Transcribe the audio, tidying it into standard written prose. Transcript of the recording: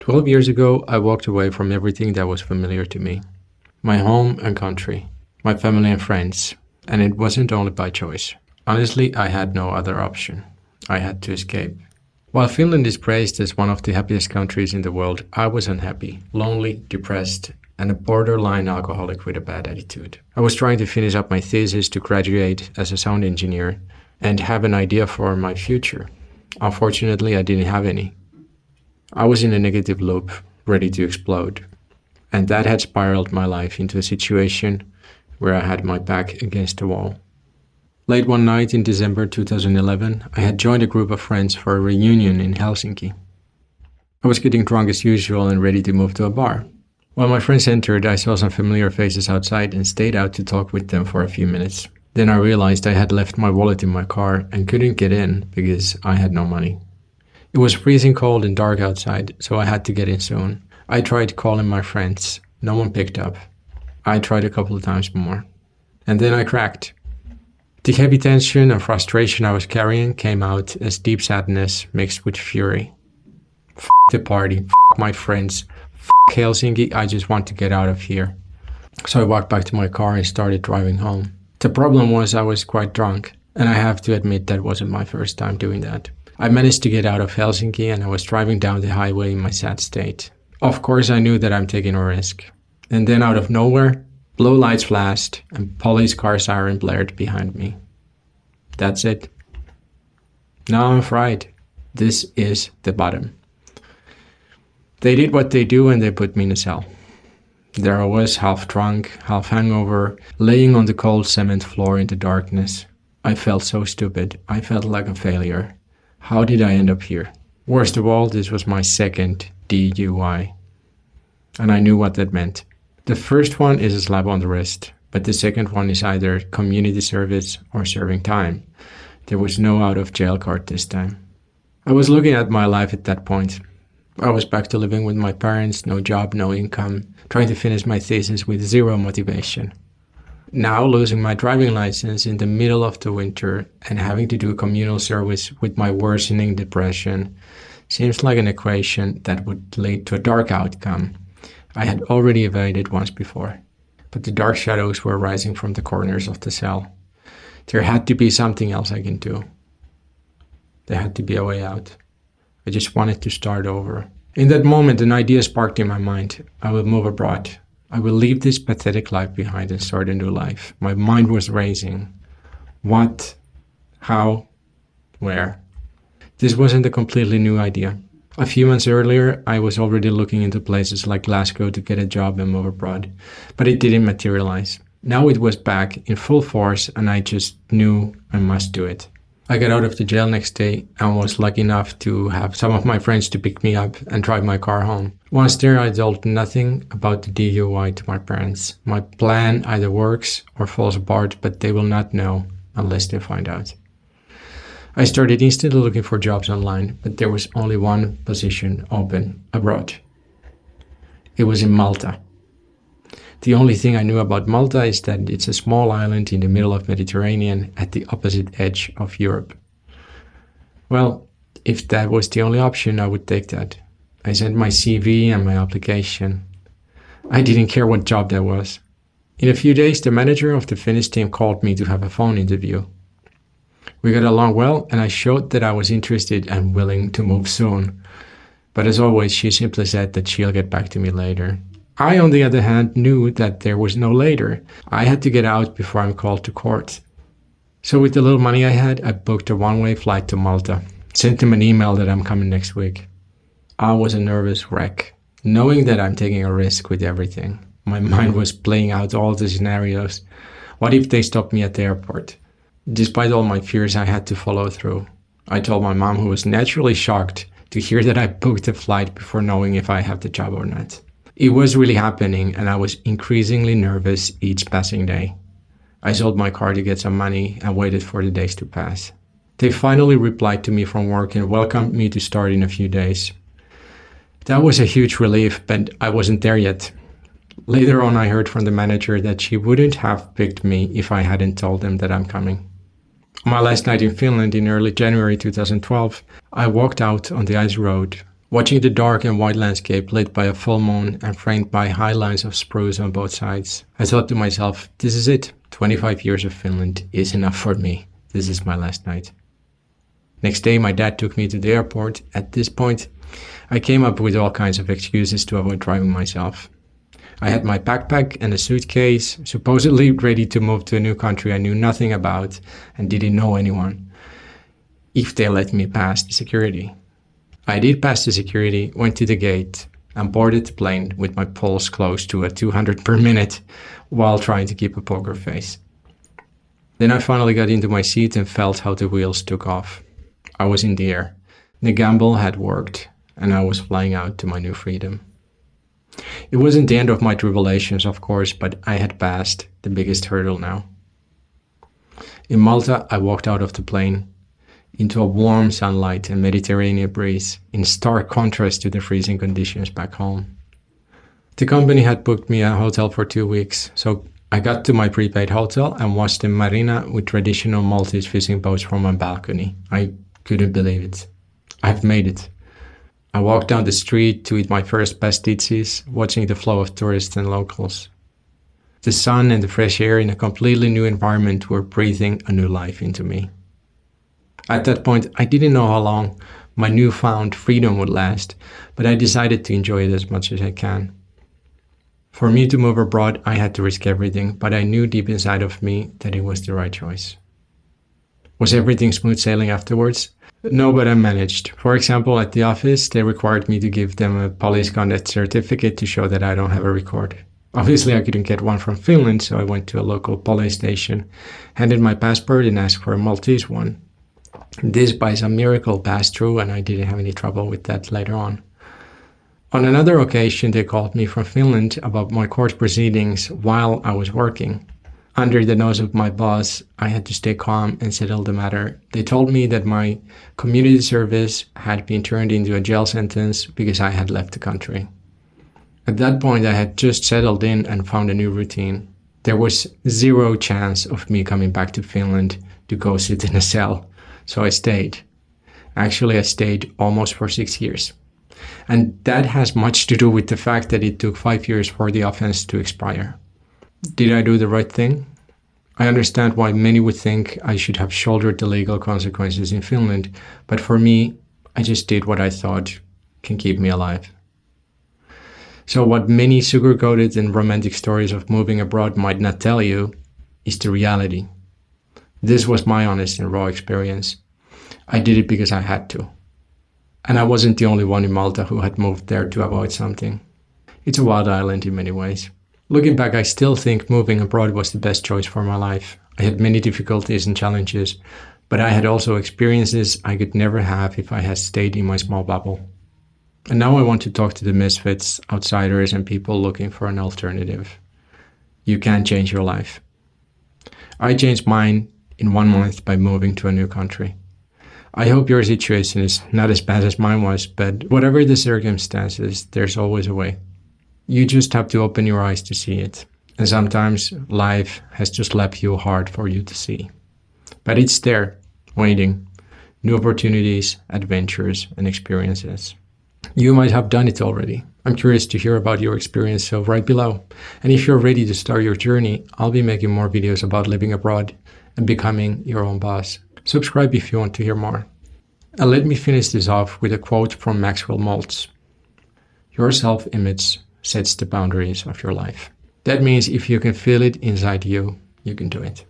12 years ago, I walked away from everything that was familiar to me. My home and country, my family and friends, and it wasn't only by choice. Honestly, I had no other option. I had to escape. While Finland is praised as one of the happiest countries in the world, I was unhappy, lonely, depressed, and a borderline alcoholic with a bad attitude. I was trying to finish up my thesis to graduate as a sound engineer and have an idea for my future. Unfortunately, I didn't have any. I was in a negative loop, ready to explode. And that had spiraled my life into a situation where I had my back against the wall. Late one night in December 2011, I had joined a group of friends for a reunion in Helsinki. I was getting drunk as usual and ready to move to a bar. While my friends entered, I saw some familiar faces outside and stayed out to talk with them for a few minutes. Then I realized I had left my wallet in my car and couldn't get in because I had no money. It was freezing cold and dark outside, so I had to get in soon. I tried calling my friends. No one picked up. I tried a couple of times more. And then I cracked. The heavy tension and frustration I was carrying came out as deep sadness mixed with fury. F*** the party, f*** my friends, f*** Helsinki, I just want to get out of here. So I walked back to my car and started driving home. The problem was I was quite drunk, and I have to admit that wasn't my first time doing that. I managed to get out of Helsinki and I was driving down the highway in my sad state. Of course I knew that I'm taking a risk. And then out of nowhere, blue lights flashed and police car siren blared behind me. That's it. Now I'm fried. This is the bottom. They did what they do and they put me in a cell. There I was, half drunk, half hangover, laying on the cold cement floor in the darkness. I felt so stupid. I felt like a failure. How did I end up here? Worst of all, this was my second DUI. And I knew what that meant. The first one is a slap on the wrist, but the second one is either community service or serving time. There was no out of jail card this time. I was looking at my life at that point. I was back to living with my parents, no job, no income, trying to finish my thesis with zero motivation. Now losing my driving license in the middle of the winter and having to do communal service with my worsening depression seems like an equation that would lead to a dark outcome. I had already evaded once before, but the dark shadows were rising from the corners of the cell. There had to be something else I can do. There had to be a way out. I just wanted to start over. In that moment, an idea sparked in my mind. I will move abroad. I will leave this pathetic life behind and start a new life. My mind was racing. What? How? Where? This wasn't a completely new idea. A few months earlier, I was already looking into places like Glasgow to get a job and move abroad, but it didn't materialize. Now it was back in full force and I just knew I must do it. I got out of the jail next day and was lucky enough to have some of my friends to pick me up and drive my car home. Once there, I told nothing about the DUI to my parents. My plan either works or falls apart, but they will not know unless they find out. I started instantly looking for jobs online, but there was only one position open abroad. It was in Malta. The only thing I knew about Malta is that it's a small island in the middle of Mediterranean at the opposite edge of Europe. Well, if that was the only option, I would take that. I sent my CV and my application. I didn't care what job that was. In a few days, the manager of the Finnish team called me to have a phone interview. We got along well and I showed that I was interested and willing to move soon. But as always, she simply said that she'll get back to me later. I, on the other hand, knew that there was no later. I had to get out before I'm called to court. So with the little money I had, I booked a one-way flight to Malta. Sent them an email that I'm coming next week. I was a nervous wreck, knowing that I'm taking a risk with everything. My mind was playing out all the scenarios. What if they stopped me at the airport? Despite all my fears, I had to follow through. I told my mom, who was naturally shocked to hear that I booked a flight before knowing if I have the job or not. It was really happening and I was increasingly nervous each passing day. I sold my car to get some money and waited for the days to pass. They finally replied to me from work and welcomed me to start in a few days. That was a huge relief, but I wasn't there yet. Later on, I heard from the manager that she wouldn't have picked me if I hadn't told them that I'm coming. On my last night in Finland in early January 2012, I walked out on the icy road, Watching the dark and white landscape lit by a full moon and framed by high lines of spruce on both sides, I thought to myself, this is it. 25 years of Finland is enough for me. This is my last night. Next day, my dad took me to the airport. At this point, I came up with all kinds of excuses to avoid driving myself. I had my backpack and a suitcase, supposedly ready to move to a new country I knew nothing about and didn't know anyone, if they let me pass the security. I did pass the security, went to the gate, and boarded the plane with my pulse close to a 200 per minute while trying to keep a poker face. Then I finally got into my seat and felt how the wheels took off. I was in the air. The gamble had worked, and I was flying out to my new freedom. It wasn't the end of my tribulations, of course, but I had passed the biggest hurdle now. In Malta, I walked out of the plane into a warm sunlight and Mediterranean breeze, in stark contrast to the freezing conditions back home. The company had booked me a hotel for 2 weeks, so I got to my prepaid hotel and watched the marina with traditional Maltese fishing boats from my balcony. I couldn't believe it. I've made it. I walked down the street to eat my first pastizzis, watching the flow of tourists and locals. The sun and the fresh air in a completely new environment were breathing a new life into me. At that point, I didn't know how long my newfound freedom would last, but I decided to enjoy it as much as I can. For me to move abroad, I had to risk everything, but I knew deep inside of me that it was the right choice. Was everything smooth sailing afterwards? No, but I managed. For example, at the office, they required me to give them a police conduct certificate to show that I don't have a record. Obviously, I couldn't get one from Finland, so I went to a local police station, handed my passport and asked for a Maltese one. This, by some miracle, passed through, and I didn't have any trouble with that later on. On another occasion, they called me from Finland about my court proceedings while I was working. Under the nose of my boss, I had to stay calm and settle the matter. They told me that my community service had been turned into a jail sentence because I had left the country. At that point, I had just settled in and found a new routine. There was zero chance of me coming back to Finland to go sit in a cell. So I stayed. Actually, I stayed almost for 6 years. And that has much to do with the fact that it took 5 years for the offense to expire. Did I do the right thing? I understand why many would think I should have shouldered the legal consequences in Finland, but for me, I just did what I thought can keep me alive. So what many sugar-coated and romantic stories of moving abroad might not tell you is the reality. This was my honest and raw experience. I did it because I had to. And I wasn't the only one in Malta who had moved there to avoid something. It's a wild island in many ways. Looking back, I still think moving abroad was the best choice for my life. I had many difficulties and challenges, but I had also experiences I could never have if I had stayed in my small bubble. And now I want to talk to the misfits, outsiders, and people looking for an alternative. You can change your life. I changed mine in 1 month by moving to a new country. I hope your situation is not as bad as mine was, but whatever the circumstances, there's always a way. You just have to open your eyes to see it. And sometimes life has just slapped you hard for you to see. But it's there, waiting. New opportunities, adventures, and experiences. You might have done it already. I'm curious to hear about your experience, so write below. And if you're ready to start your journey, I'll be making more videos about living abroad and becoming your own boss. Subscribe if you want to hear more. And let me finish this off with a quote from Maxwell Maltz. Your self-image sets the boundaries of your life. That means if you can feel it inside you, you can do it.